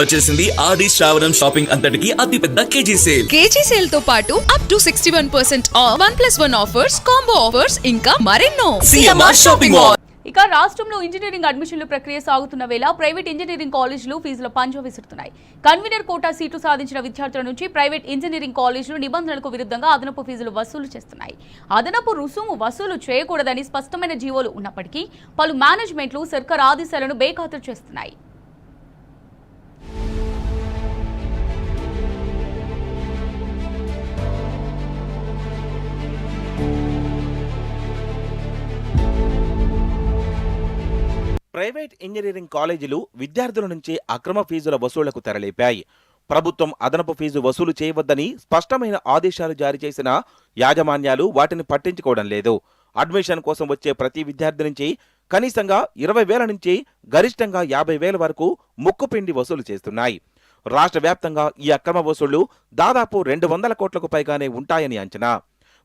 వచ్చేసింది ఆది శ్రావణం షాపింగ్ అంతటికి అతిపెద్ద కేజీ సేల్ తో పాటు up to 61% of 1+1 offers, combo offers ఇంకా మరెన్నో. CMR shopping mall. ఇక రాష్ట్రంలో ఇంజనీరింగ్ అడ్మిషన్ల ప్రక్రియ సాగుతున్న వేళ ప్రైవేట్ ఇంజనీరింగ్ కాలేజీలు ఫీజుల పంజా విసురుతున్నాయి. కన్వీనర్ కోటా సీటు సాధించిన విద్యార్థుల నుంచి ప్రైవేట్ ఇంజనీరింగ్ కాలేజీలు నిబంధనలకు విరుద్ధంగా అదనపు ఫీజులు వసూలు చేస్తున్నాయి. అదనపు రుసుము వసూలు చేయకూడదని స్పష్టమైన జీవోలు ఉన్నప్పటికీ పలు మేనేజ్మెంట్లు సర్కార్ ఆదేశాలను బేఖాతరు చేస్తున్నాయి. ప్రైవేట్ ఇంజనీరింగ్ కాలేజీలు విద్యార్థుల నుంచి అక్రమ ఫీజుల వసూళ్లకు తెరలేపాయి. ప్రభుత్వం అదనపు ఫీజు వసూలు చేయవద్దని స్పష్టమైన ఆదేశాలు జారీ చేసిన యాజమాన్యాలు వాటిని పట్టించుకోవడం లేదు. అడ్మిషన్ కోసం వచ్చే ప్రతి విద్యార్థి నుంచి కనీసంగా 20,000 నుంచి గరిష్టంగా 50,000 వరకు ముక్కుపిండి వసూలు చేస్తున్నాయి. రాష్ట్ర వ్యాప్తంగా ఈ అక్రమ వసూళ్లు దాదాపు 200 కోట్లకు పైగానే ఉంటాయని అంచనా.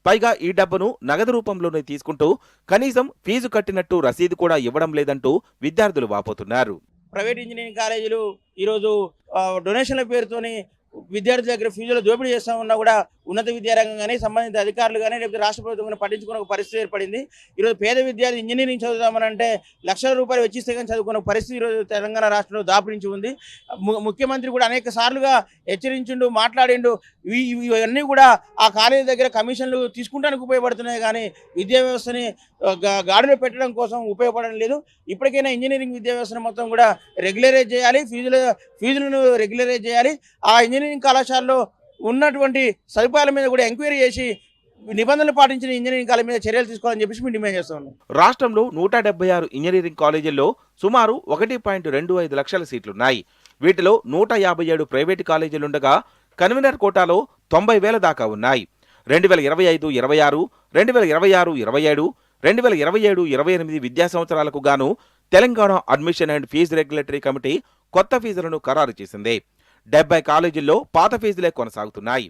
పైగా ఈ డబ్బును నగదు రూపంలోనే తీసుకుంటూ కనీసం ఫీజు కట్టినట్టు రసీదు కూడా ఇవ్వడం లేదంటూ విద్యార్థులు వాపోతున్నారు. ప్రైవేట్ ఇంజనీరింగ్ కాలేజీలు ఈరోజు డొనేషన్ల పేరుతోని విద్యార్థుల దగ్గర ఫీజులు దోపిడీ చేస్తూ ఉన్నా కూడా ఉన్నత విద్యారంగం కానీ సంబంధిత అధికారులు కానీ లేకపోతే రాష్ట్ర ప్రభుత్వం కానీ పట్టించుకునే ఒక పరిస్థితి ఏర్పడింది. ఈరోజు పేద విద్యార్థి ఇంజనీరింగ్ చదువుతామనంటే లక్షల రూపాయలు వెచ్చిస్తే కానీ చదువుకునే పరిస్థితి ఈరోజు తెలంగాణ రాష్ట్రంలో దాపురించి ఉంది. ముఖ్యమంత్రి కూడా అనేక సార్లుగా హెచ్చరించిండు, మాట్లాడిండు. ఇవన్నీ కూడా ఆ కాలేజీ దగ్గర కమిషన్లు తీసుకుంటానికి ఉపయోగపడుతున్నాయి కానీ విద్యా వ్యవస్థని గాడిలో పెట్టడం కోసం ఉపయోగపడడం లేదు. ఇప్పటికైనా ఇంజనీరింగ్ విద్యా వ్యవస్థను మొత్తం కూడా రెగ్యులరైజ్ చేయాలి, ఫీజులను రెగ్యులరైజ్ చేయాలి. ఆ ఇంజనీరింగ్ కళాశాలలో ఉన్నటువంటి సదుపాయాల మీద కూడా ఎంక్వైరీ చేసి నిబంధనలు పాటించిన ఇంజనీరింగ్ కాలేజీ మీద చర్యలు తీసుకోవాలని చెప్పేసి మేము డిమాండ్ చేస్తా ఉన్నాం. రాష్ట్రంలో 176 ఇంజనీరింగ్ కాలేజీల్లో సుమారు 1.25 లక్షల సీట్లున్నాయి. వీటిలో 157 ప్రైవేటు కాలేజీలుండగా కన్వీనర్ కోటాలో 90,000 దాకా ఉన్నాయి. 2025-26, 2026-27, 2027-28 విద్యా సంవత్సరాలకు గాను Telangana admission and fee regulatory committee కొత్త ఫీజులను ఖరారు చేసింది. 70 కాలేజీల్లో పాత ఫీజులే కొనసాగుతున్నాయి.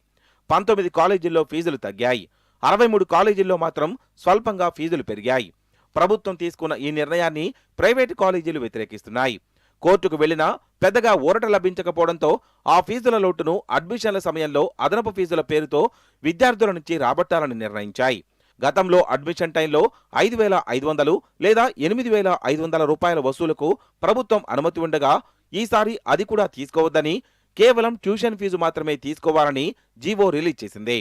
19 కాలేజీల్లో ఫీజులు తగ్గాయి. 63 కాలేజీల్లో మాత్రం స్వల్పంగా ఫీజులు పెరిగాయి. ప్రభుత్వం తీసుకున్న ఈ నిర్ణయాన్ని ప్రైవేటు కాలేజీలు వ్యతిరేకిస్తున్నాయి. కోర్టుకు వెళ్లినా పెద్దగా ఊరట లభించకపోవడంతో ఆ ఫీజుల లోటును అడ్మిషన్ల సమయంలో అదనపు ఫీజుల పేరుతో విద్యార్థుల నుంచి రాబట్టాలని నిర్ణయించాయి. గతంలో అడ్మిషన్ టైంలో 5,500 లేదా 8,500 రూపాయల వసూలుకు ప్రభుత్వం అనుమతి ఉండగా ఈసారి అది కూడా తీసుకోవద్దని, కేవలం ట్యూషన్ ఫీజు మాత్రమే తీసుకోవాలని జీవో రిలీజ్ చేసింది.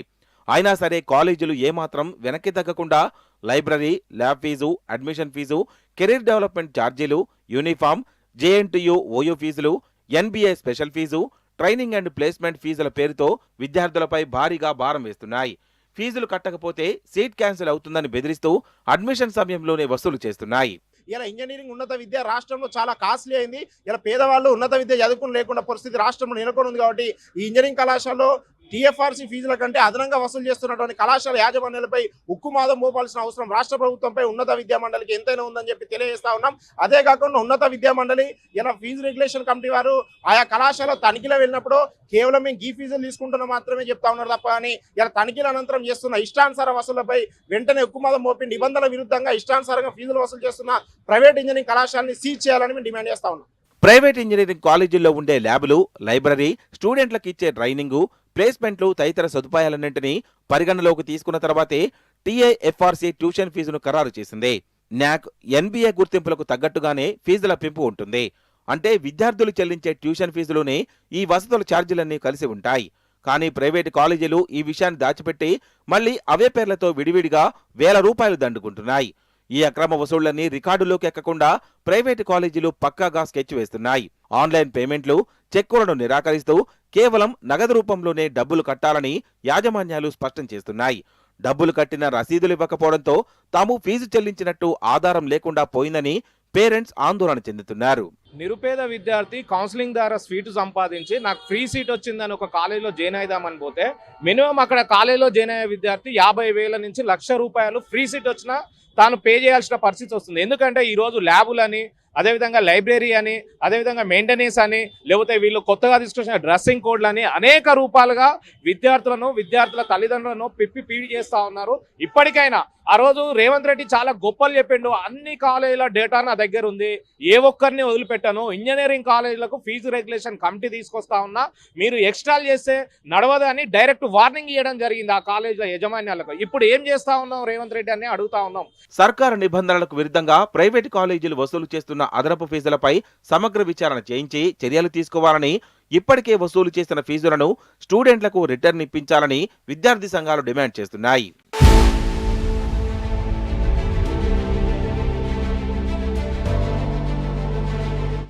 అయినా సరే కాలేజీలు ఏమాత్రం వెనక్కి తగ్గకుండా library, lab fee, admission fee, career development ఛార్జీలు, యూనిఫామ్, జేఎన్టీయూ ఓయూ ఫీజులు, NBA special fee, training and placement ఫీజుల పేరుతో విద్యార్థులపై భారీగా భారం వేస్తున్నాయి. ఫీజులు కట్టకపోతే సీట్ క్యాన్సిల్ అవుతుందని బెదిరిస్తూ అడ్మిషన్ సమయంలోనే వసూలు చేస్తున్నాయి. ఇలా ఇంజనీరింగ్ ఉన్నత విద్య రాష్ట్రంలో చాలా కాస్ట్లీ అయింది. ఇలా పేదవాళ్ళు ఉన్నత విద్య చదువుకుని లేకుండా పరిస్థితి రాష్ట్రంలో నెలకొని ఉంది. కాబట్టి ఈ ఇంజనీరింగ్ కళాశాలలో టీఎఫ్ఆర్సీ ఫీజుల కంటే అదనంగా వసూలు చేస్తున్నటువంటి కళాశాల యాజమాన్యాలపై ఉక్కుమాదం మోపాల్సిన అవసరం రాష్ట్ర ప్రభుత్వంపై ఉన్నత విద్యా మండలికి ఎంతైనా ఉందని చెప్పి తెలియజేస్తా ఉన్నాం. అదే కాకుండా ఉన్నత విద్యా మండలి ఇలా ఫీజు రెగ్యులేషన్ కమిటీ వారు ఆయా కళాశాల తనిఖీలో వెళ్ళినప్పుడు కేవలం మేము ఈ ఫీజులు తీసుకుంటున్నా మాత్రమే చెప్తా ఉన్నారు తప్ప అని ఇలా తనిఖీల అనంతరం చేస్తున్న ఇష్టానుసార వసూళ్లపై వెంటనే ఉక్కుమాదం మోపి నిబంధనల విరుద్ధంగా ఇష్టానుసారంగా ఫీజులు వసూలు చేస్తున్న ప్రైవేట్ ఇంజనీరింగ్ కళాశాలని సీజ్ చేయాలని మేము డిమాండ్ చేస్తా ఉన్నాం. ప్రైవేట్ ఇంజనీరింగ్ కాలేజీల్లో ఉండే ల్యాబులు, లైబ్రరీ, స్టూడెంట్లకు ఇచ్చే ట్రైనింగు, ప్లేస్మెంట్లు తదితర సదుపాయాలన్నింటినీ పరిగణలోకి తీసుకున్న తర్వాతే టీఏఎఫ్ఆర్సీ ట్యూషన్ ఫీజును ఖరారు చేసింది. న్యాక్, ఎన్బీఏ గుర్తింపులకు తగ్గట్టుగానే ఫీజుల పెంపు ఉంటుంది. అంటే విద్యార్థులు చెల్లించే ట్యూషన్ ఫీజులోనే ఈ వసతుల ఛార్జీలన్నీ కలిసి ఉంటాయి. కానీ ప్రైవేటు కాలేజీలు ఈ విషయాన్ని దాచిపెట్టి మళ్లీ అవే పేర్లతో విడివిడిగా ₹1,000 దండుకుంటున్నాయి. ఈ అక్రమ వసూళ్లన్నీ రికార్డులోకి ఎక్కకుండా ప్రైవేటు కాలేజీలు పక్కాగా స్కెచ్ వేస్తున్నాయి. ఆన్లైన్ పేమెంట్లు, చెక్కులను నిరాకరిస్తూ కేవలం నగదు రూపంలోనే డబ్బులు కట్టాలని యాజమాన్యాలు స్పష్టం చేస్తున్నాయి. డబ్బులు కట్టిన రసీదులు ఇవ్వకపోవడంతో తాము ఫీజు చెల్లించినట్టు ఆధారం లేకుండా పోయిందని పేరెంట్స్ ఆందోళన చెందుతున్నారు. నిరుపేద విద్యార్థి కౌన్సిలింగ్ ద్వారా సీటు సంపాదించి నాకు ఫ్రీ సీట్ వచ్చిందని ఒక కాలేజీలో జాయిన్ అయిదామని పోతే మినిమం అక్కడ కాలేజీలో జాయిన్ అయ్యే విద్యార్థి 50,000 నుంచి ₹1,00,000 ఫ్రీ సీట్ వచ్చినా తాను పే చేయాల్సిన పరిస్థితి వస్తుంది. ఎందుకంటే ఈరోజు ల్యాబులని, అదేవిధంగా లైబ్రరీ అని, అదేవిధంగా మెయింటెనెన్స్ అని, లేకపోతే వీళ్ళు కొత్తగా తీసుకొచ్చిన డ్రెస్సింగ్ కోడ్లని అనేక రూపాలుగా విద్యార్థుల తల్లిదండ్రులను పిప్పి పీడి చేస్తూ ఉన్నారు. ఇప్పటికైనా ఆ రోజు రేవంత్ రెడ్డి చాలా గొప్పలు చెప్పిండు, అన్ని కాలేజీల డేటా నా దగ్గర ఉంది, ఏ ఒక్కరిని వదిలిపెట్టాను, ఇంజనీరింగ్ కాలేజీలకు ఫీజు రెగ్యులేషన్ కమిటీ తీసుకొస్తా ఉన్నా, మీరు ఎక్స్ట్రాల్ చేస్తే నడవదు అని డైరెక్ట్ వార్నింగ్ ఇవ్వడం జరిగింది ఆ కాలేజీల యజమాన్యాలకు. ఇప్పుడు ఏం చేస్తా ఉన్నాం రేవంత్ రెడ్డి అని అడుగుతా ఉన్నాం. సర్కారు నిబంధనలకు విరుద్ధంగా ప్రైవేటు కాలేజీలు వసూలు చేస్తున్న అదనపు ఫీజులపై సమగ్ర విచారణ చేయించి చర్యలు తీసుకోవాలని, ఇప్పటికే వసూలు చేసిన ఫీజులను స్టూడెంట్లకు రిటర్న్ ఇప్పించాలని విద్యార్థి సంఘాలు డిమాండ్ చేస్తున్నాయి.